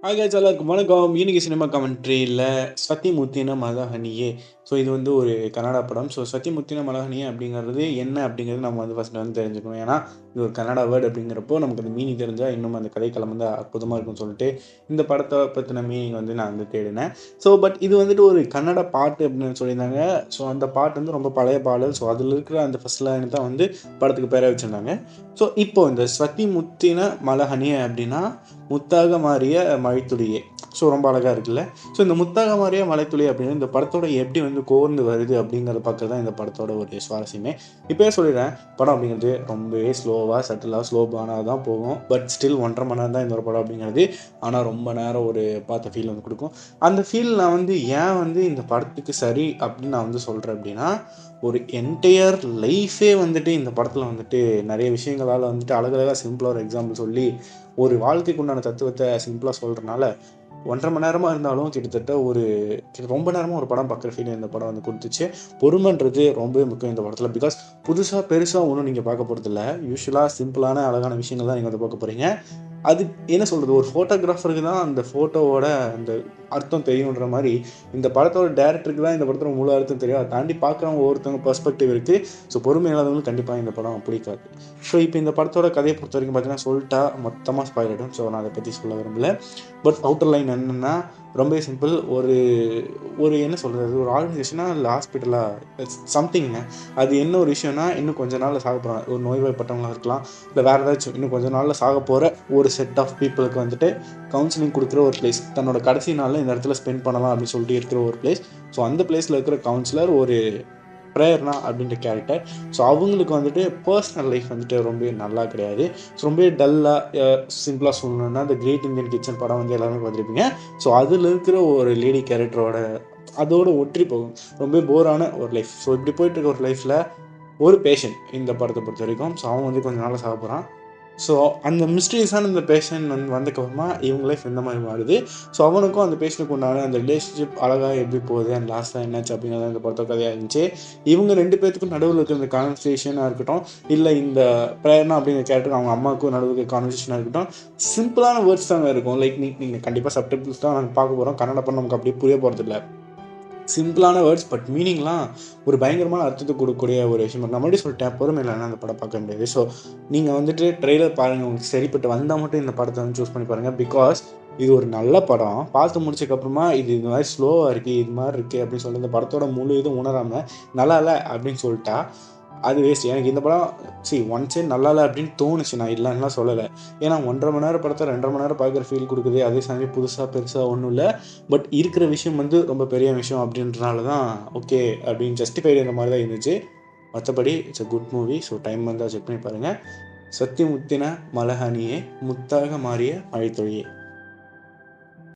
எல்லாருக்கும் வணக்கம். இன்னைக்கு சினிமா கமெண்ட்ரியில் சத்திமுத்தின மலஹனியே. ஸோ இது வந்து ஒரு கன்னடா படம். ஸோ சத்திமுத்தின மலஹனியே அப்படிங்கிறது என்ன அப்படிங்கிறது நம்ம வந்து ஃபஸ்ட்டு வந்து தெரிஞ்சுக்கணும். ஏன்னா இது ஒரு கன்னடா வேர்டு அப்படிங்கிறப்போ நமக்கு அந்த மீனிங் தெரிஞ்சால் இன்னும் அந்த கதைக்களம் வந்து அற்புதமாக இருக்கும்னு சொல்லிட்டு இந்த படத்தை பற்றின மீனிங் வந்து நான் வந்து தேடினேன். ஸோ பட் இது வந்துட்டு ஒரு கன்னட பாட்டு அப்படின்னு சொல்லியிருந்தாங்க. ஸோ அந்த பாட்டு வந்து ரொம்ப பழைய பாடல். ஸோ அதில் இருக்கிற அந்த ஃபஸ்ட் லைன் தான் வந்து படத்துக்கு பேராக வச்சுருந்தாங்க. ஸோ இப்போ இந்த சத்திமுத்தின மலஹனியே அப்படின்னா முத்தாக மாறிய மழைத்துளியே. ஸோ ரொம்ப அழகாக இருக்குல்ல. ஸோ இந்த முத்தாக மாறிய மழைத்துளி அப்படின்னு இந்த படத்தோட எப்படி வந்து கோர்ந்து வருது அப்படிங்கிறத பார்க்குறது தான் இந்த படத்தோட ஒரு சுவாரஸ்யமே. இப்போயே சொல்லிடுறேன், படம் அப்படிங்கிறது ரொம்பவே ஸ்லோவாக சட்டிலாக ஸ்லோவானாக தான் போகும். பட் ஸ்டில் 1.5 மணி நேரம் தான் இந்த ஒரு படம் அப்படிங்கிறது. ஆனால் ரொம்ப நேரம் ஒரு பார்த்த ஃபீல் வந்து கொடுக்கும். அந்த ஃபீல் நான் வந்து ஏன் வந்து இந்த படத்துக்கு சரி அப்படின்னு நான் வந்து சொல்கிறேன் அப்படின்னா, ஒரு என்டையர் லைஃபே வந்துட்டு இந்த படத்தில் வந்துட்டு நிறைய விஷயங்களால் வந்துட்டு அழகழகாக சிம்பிளாக ஒரு எக்ஸாம்பிள் சொல்லி ஒரு வாழ்க்கைக்கு உண்டான தத்துவத்தை சிம்பிளாக சொல்கிறனால 1.5 மணி நேரமாக இருந்தாலும் கிட்டத்தட்ட ரொம்ப நேரமாக ஒரு படம் பார்க்குற ஃபீல் இந்த படம் வந்து கொடுத்துச்சு. பொறுமைன்றது ரொம்பவே முக்கியம் இந்த படத்தில். பிகாஸ் புதுசாக பெருசாக ஒன்றும் நீங்கள் பார்க்க போகிறதில்ல. யூஸ்வலாக சிம்பிளான அழகான விஷயங்கள் தான் நீங்கள் வந்து பார்க்க போகிறீங்க. அது என்ன சொல்கிறது, ஒரு ஃபோட்டோகிராஃபருக்கு தான் அந்த ஃபோட்டோவோட அந்த அர்த்தம் தெரியுன்ற மாதிரி இந்த படத்தோட டேரக்டருக்கு தான் இந்த படத்தோட முழு அர்த்தம் தெரியும். அதை தாண்டி பார்க்குறவங்க ஒவ்வொருத்தவங்க பெர்ஸ்பெக்டிவ் இருக்குது. ஸோ பொறுமை இல்லாதவங்களுக்கு கண்டிப்பாக இந்த படம் பிடிக்காது. ஸோ இப்போ இந்த படத்தோட கதையை பொறுத்த வரைக்கும் பார்த்தீங்கன்னா சொல்லிட்டா மொத்தமாக ஸ்பாயில் ஆகிடும். ஸோ நான் அதை பற்றி சொல்ல விரும்பல. பட் அவுட்டர் லைன் என்னென்னா ரொம்ப சிம்பிள். ஒரு என்ன சொல்கிறது, ஒரு ஆர்கனைசேஷனாக இல்லை ஹாஸ்பிட்டலாக சம்திங்ங்க. அது என்ன ஒரு விஷயம்னா, இன்னும் கொஞ்ச நாளில் சாக போகிறாங்க. ஒரு நோய்வாய்ப்பட்டவங்களாக இருக்கலாம், இல்லை வேறு ஏதாச்சும் இன்னும் கொஞ்ச நாளில் சாக போகிற ஒரு செட் ஆஃப் பீப்புளுக்கு வந்துட்டு கவுன்சிலிங் கொடுக்குற ஒரு பிளேஸ். தன்னோட கடைசி நாளில் இந்த இடத்துல ஸ்பெண்ட் பண்ணலாம் அப்படின்னு சொல்லிட்டு இருக்கிற ஒரு பிளேஸ். ஸோ அந்த பிளேஸில் இருக்கிற கவுன்சிலர் ஒரு பிரேயர்னா அப்படின்ற கேரக்டர். ஸோ அவங்களுக்கு வந்துட்டு பர்சனல் லைஃப் வந்துட்டு ரொம்ப நல்லா கிடையாது. ஸோ ரொம்ப டல்லாக சிம்பிளாக சொல்லணுன்னா இந்த கிரேட் இந்தியன் கிச்சன் படம் வந்து எல்லாருமே பார்த்துருப்பீங்க. ஸோ அதில் இருக்கிற ஒரு லேடி கேரக்டரோட அதோட ஒற்றி போகும். ரொம்ப போரான ஒரு லைஃப். ஸோ இப்படி போயிட்டு இருக்க ஒரு லைஃப்பில் ஒரு பேஷண்ட் இந்த படத்தை பொறுத்த வரைக்கும். ஸோ அவன் வந்து கொஞ்சம் நாளாக சாக போகிறான். ஸோ அந்த மிஸ்டீரியஸான இந்த பேஷண்ட் வந்ததுக்கப்புறமா இவங்க லைஃப் எந்த மாதிரி மாறுது, ஸோ அவனுக்கும் அந்த பேஷண்ட்டுக்கு உண்டான அந்த ரிலேஷன்ஷிப் அழகாக எப்படி போகுது அண்ட் லாஸ்ட்டாக என்னாச்சு அப்படிங்கிறத இந்த படத்தோட கதையாக இருந்துச்சு. இவங்க 2 பேர்த்துக்கும் நடுவில் இருக்கிற இந்த கான்வர்சேஷனாக இருக்கட்டும், இல்லை இந்த பிரேயர்னா அப்படிங்கிற கேரக்டர் அவங்க அம்மாவுக்கும் நடுவில் இருக்கிற கான்வர்சேஷனாக இருக்கட்டும், சிம்பிளான வேர்ட்ஸ் தாங்க இருக்கும். லைக் நீங்கள் கண்டிப்பாக சப்டைட்டில்ஸ் தான் நாங்கள் பார்க்க போகிறோம். கன்னட படம் நமக்கு அப்படியே புரிய போகிறதில்ல. சிம்பிளான வேர்ட்ஸ் பட் மீனிங்லாம் ஒரு பயங்கரமான அர்த்தத்தை கொடுக்கக்கூடிய ஒரு விஷயம். நான் மறுபடியும் சொல்லிட்டேன், பொறுமை இல்லைன்னா அந்த படம் பார்க்க முடியாது. ஸோ நீங்கள் வந்துட்டு ட்ரெய்லர் பாருங்கள், உங்களுக்கு சரிப்பட்டு வந்தால் மட்டும் இந்த படத்தை வந்து சூஸ் பண்ணி பாருங்கள். பிகாஸ் இது ஒரு நல்ல படம். பார்த்து முடிச்சதுக்கப்புறமா இது மாதிரி ஸ்லோவாக இருக்குது, இது மாதிரி இருக்குது அப்படின்னு சொல்லி இந்த படத்தோட முழு இதுவும் உணராமல் நல்லா இல்லை அப்படின்னு சொல்லிட்டா அது வேஸ்ட். எனக்கு இந்த படம் ஒன் சைட் நல்லா இல்லை அப்படின்னு தோணுச்சு, நான் இல்லைன்னா சொல்லலை. ஏன்னா 1.5 மணி நேரம் படத்தை 2.5 மணி நேரம் பார்க்குற ஃபீல் கொடுக்குது. அதே சமயம் புதுசாக பெருசாக ஒன்றும் இல்லை. பட் இருக்கிற விஷயம் வந்து ரொம்ப பெரிய விஷயம் அப்படின்றனால தான் ஓகே அப்படின்னு ஜஸ்டிஃபைடு இந்த மாதிரி தான் இருந்துச்சு. மற்றபடி it's a good movie. So time வந்தால் செக் பண்ணி பாருங்கள். சத்திமுத்தின மலஹனியே முத்தாக மாறிய மழைத்துளியே.